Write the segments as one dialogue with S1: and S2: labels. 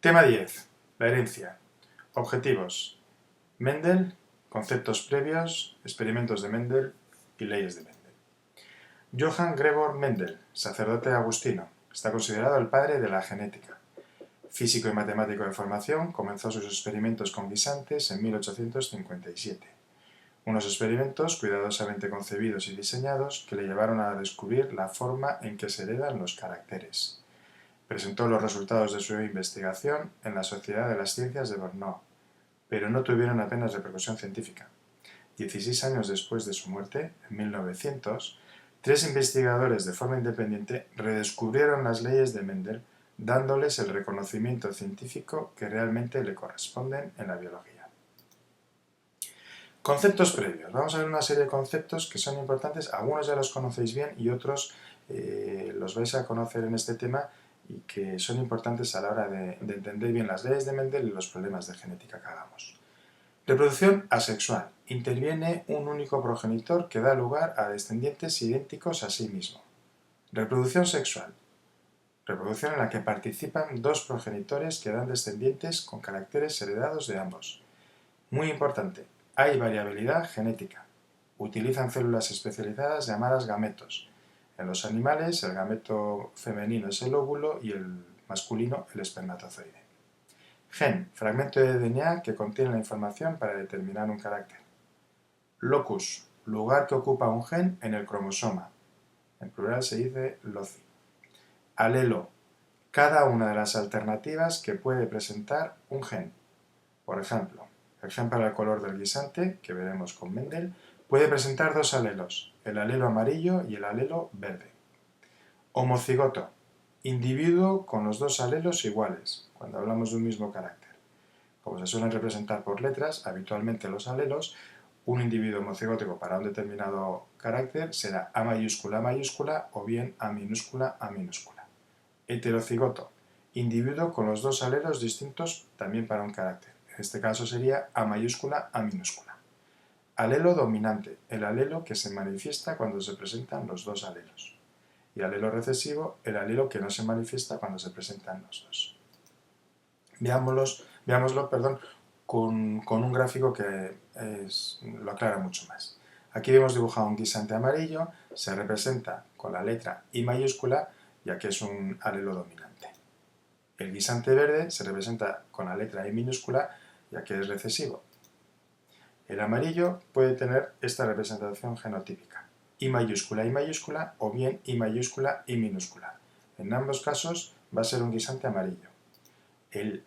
S1: Tema 10. La herencia. Objetivos. Mendel, conceptos previos, experimentos de Mendel y leyes de Mendel. Johann Gregor Mendel, sacerdote agustino, está considerado el padre de la genética. Físico y matemático de formación, comenzó sus experimentos con guisantes en 1857. Unos experimentos cuidadosamente concebidos y diseñados que le llevaron a descubrir la forma en que se heredan los caracteres. Presentó los resultados de su investigación en la Sociedad de las Ciencias de Brno, pero no tuvieron apenas repercusión científica. 16 años después de su muerte, en 1900, 3 investigadores de forma independiente redescubrieron las leyes de Mendel, dándoles el reconocimiento científico que realmente le corresponden en la biología. Conceptos previos. Vamos a ver una serie de conceptos que son importantes. Algunos ya los conocéis bien y otros los vais a conocer en este tema y que son importantes a la hora de entender bien las leyes de Mendel y los problemas de genética que hagamos. Reproducción asexual. Interviene un único progenitor que da lugar a descendientes idénticos a sí mismo. Reproducción sexual. Reproducción en la que participan dos progenitores que dan descendientes con caracteres heredados de ambos. Muy importante, hay variabilidad genética. Utilizan células especializadas llamadas gametos. En los animales, el gameto femenino es el óvulo y el masculino el espermatozoide. Gen, fragmento de DNA que contiene la información para determinar un carácter. Locus, lugar que ocupa un gen en el cromosoma. En plural se dice loci. Alelo, cada una de las alternativas que puede presentar un gen. Por ejemplo, el gen para el color del guisante, que veremos con Mendel, puede presentar dos alelos, el alelo amarillo y el alelo verde. Homocigoto, individuo con los dos alelos iguales, cuando hablamos de un mismo carácter. Como se suelen representar por letras, habitualmente los alelos, un individuo homocigótico para un determinado carácter será A mayúscula o bien A minúscula. Heterocigoto, individuo con los dos alelos distintos también para un carácter. En este caso sería A mayúscula, A minúscula. Alelo dominante, el alelo que se manifiesta cuando se presentan los dos alelos. Y alelo recesivo, el alelo que no se manifiesta cuando se presentan los dos. Veámoslo con un gráfico que lo aclara mucho más. Aquí hemos dibujado un guisante amarillo, se representa con la letra I mayúscula, ya que es un alelo dominante. El guisante verde se representa con la letra I minúscula, ya que es recesivo. El amarillo puede tener esta representación genotípica, I mayúscula o bien I mayúscula, I minúscula. En ambos casos va a ser un guisante amarillo. El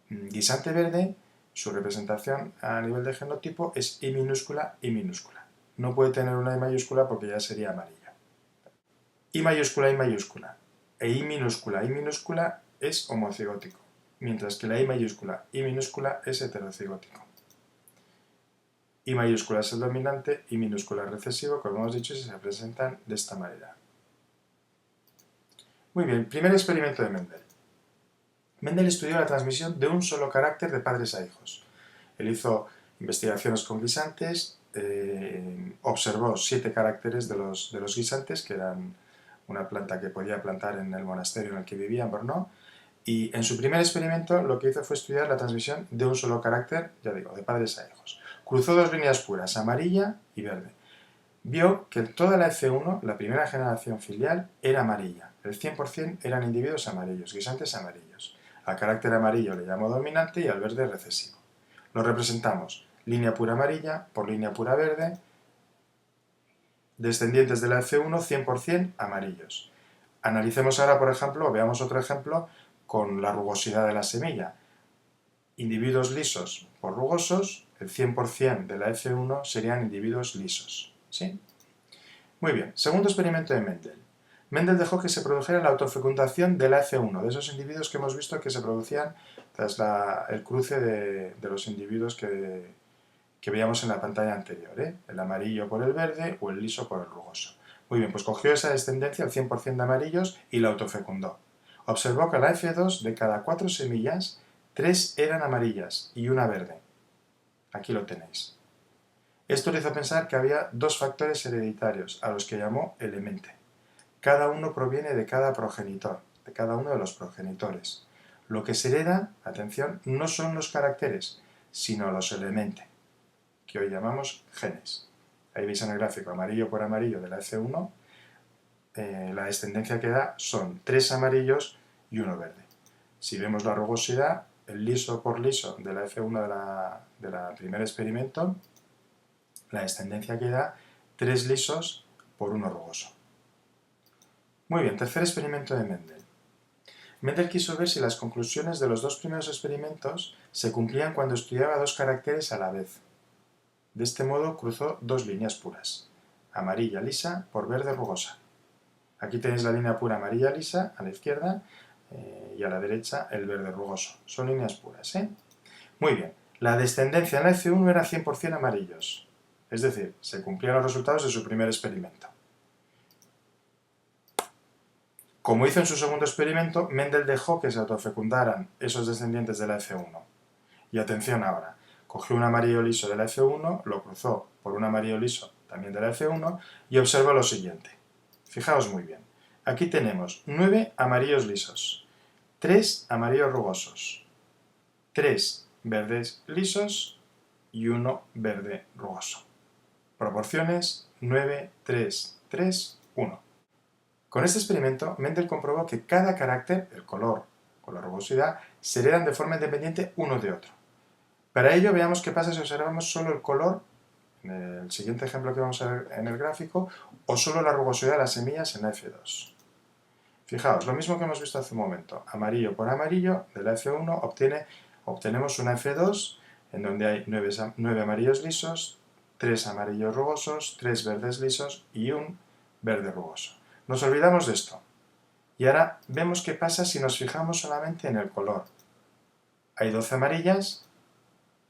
S1: guisante verde, su representación a nivel de genotipo es I minúscula, I minúscula. No puede tener una I mayúscula porque ya sería amarillo. I mayúscula e I minúscula es homocigótico, mientras que la I mayúscula, I minúscula es heterocigótico. I mayúscula es el dominante, I minúscula es recesivo, como hemos dicho, y se representan de esta manera. Muy bien, primer experimento de Mendel. Mendel estudió la transmisión de un solo carácter de padres a hijos. Él hizo investigaciones con guisantes, observó 7 caracteres de los guisantes, que eran una planta que podía plantar en el monasterio en el que vivía, en Brno, y en su primer experimento lo que hizo fue estudiar la transmisión de un solo carácter, ya digo, de padres a hijos. Cruzó dos líneas puras, amarilla y verde. Vio que toda la F1, la primera generación filial, era amarilla. El 100% eran individuos amarillos, guisantes amarillos. Al carácter amarillo le llamó dominante y al verde recesivo. Lo representamos línea pura amarilla por línea pura verde, descendientes de la F1 100% amarillos. Analicemos ahora, por ejemplo, veamos otro ejemplo con la rugosidad de la semilla. Individuos lisos por rugosos, el 100% de la F1 serían individuos lisos. ¿Sí? Muy bien, segundo experimento de Mendel. Mendel dejó que se produjera la autofecundación de la F1, de esos individuos que hemos visto que se producían tras el cruce de los individuos que veíamos en la pantalla anterior, el amarillo por el verde o el liso por el rugoso. Muy bien, pues cogió esa descendencia, el 100% de amarillos, y la autofecundó. Observó que la F2, de cada 4 semillas, 3 eran amarillas y una verde. Aquí lo tenéis. Esto le hizo pensar que había 2 factores hereditarios, a los que llamó elemente. Cada uno proviene de cada progenitor, de cada uno de los progenitores. Lo que se hereda, atención, no son los caracteres, sino los elementos, que hoy llamamos genes. Ahí veis en el gráfico amarillo por amarillo de la F1, la descendencia que da son 3 amarillos y 1 verde. Si vemos la rugosidad, el liso por liso de la F1 de la primer experimento, la descendencia que da 3 lisos por 1 rugoso. Muy bien, tercer experimento de Mendel. Mendel quiso ver si las conclusiones de los dos primeros experimentos se cumplían cuando estudiaba dos caracteres a la vez. De este modo cruzó dos líneas puras, amarilla lisa por verde rugosa. Aquí tenéis la línea pura amarilla lisa a la izquierda y a la derecha el verde rugoso. Son líneas puras, ¿eh? Muy bien, la descendencia en la F1 era 100% amarillos, es decir, se cumplían los resultados de su primer experimento. Como hizo en su segundo experimento, Mendel dejó que se autofecundaran esos descendientes de la F1. Y atención ahora, cogió un amarillo liso de la F1, lo cruzó por un amarillo liso también de la F1 y observó lo siguiente. Fijaos muy bien, aquí tenemos 9 amarillos lisos, 3 amarillos rugosos, 3 verdes lisos y 1 verde rugoso. Proporciones 9, 3, 3, 1. Con este experimento, Mendel comprobó que cada carácter, el color o la rugosidad, se heredan de forma independiente uno de otro. Para ello, veamos qué pasa si observamos solo el color, en el siguiente ejemplo que vamos a ver en el gráfico, o solo la rugosidad de las semillas en la F2. Fijaos, lo mismo que hemos visto hace un momento, amarillo por amarillo, de la F1 obtenemos una F2 en donde hay 9 amarillos lisos, 3 amarillos rugosos, 3 verdes lisos y un verde rugoso. Nos olvidamos de esto. Y ahora vemos qué pasa si nos fijamos solamente en el color. Hay 12 amarillas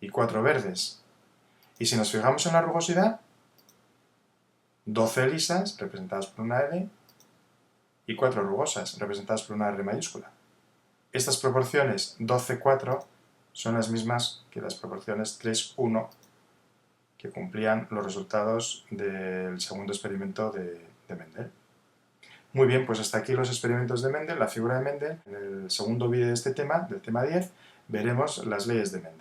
S1: y 4 verdes. Y si nos fijamos en la rugosidad, 12 lisas, representadas por una L, y 4 rugosas, representadas por una R mayúscula. Estas proporciones 12-4 son las mismas que las proporciones 3-1 que cumplían los resultados del segundo experimento de Mendel. Muy bien, pues hasta aquí los experimentos de Mendel, la figura de Mendel. En el segundo vídeo de este tema, del tema 10, veremos las leyes de Mendel.